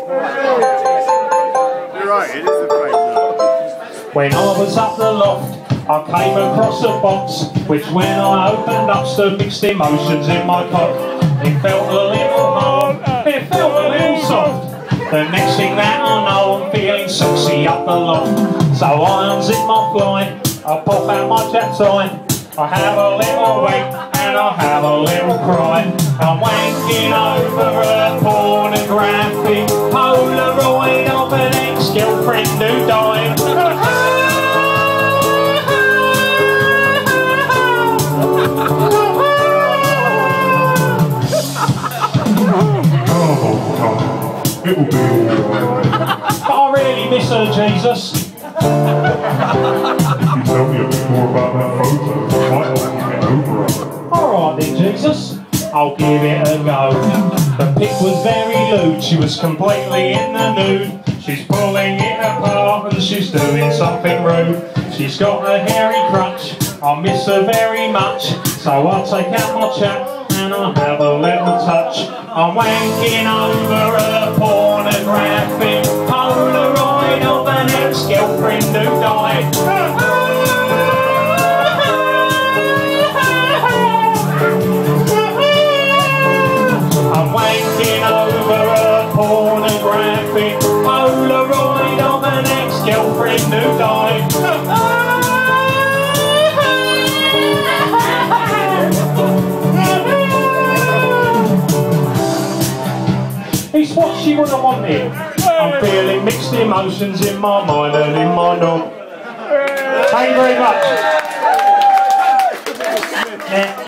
You're right, it is a fake. When I was up the loft, I came across a box, which when I opened up stirred mixed emotions in my cock. It felt a little hard, it felt a little soft. The next thing that I know, I'm feeling sexy up the loft. So I unzip my fly, I pop out my chat's eye, I have a little wink and I have a little cry. I'm wanking over a pornographic Polaroid of an ex-girlfriend who died. It will be alright. But I really miss her, Jesus. If you tell me a bit more about that photo, I might help you get over her. Alright then, Jesus, I'll give it a go. The pic was very lewd, she was completely in the nude. She's pulling it apart and she's doing something rude. She's got a hairy crutch, I miss her very much. So I'll take out my chat and I'll have a little touch. I'm wanking over a pornographic Polaroid of an ex-girlfriend who died. I'm wanking over a pornographic Polaroid of an ex-girlfriend who died. It's what she would have wanted. I'm feeling mixed emotions in my mind and in my knob. Thank you very much.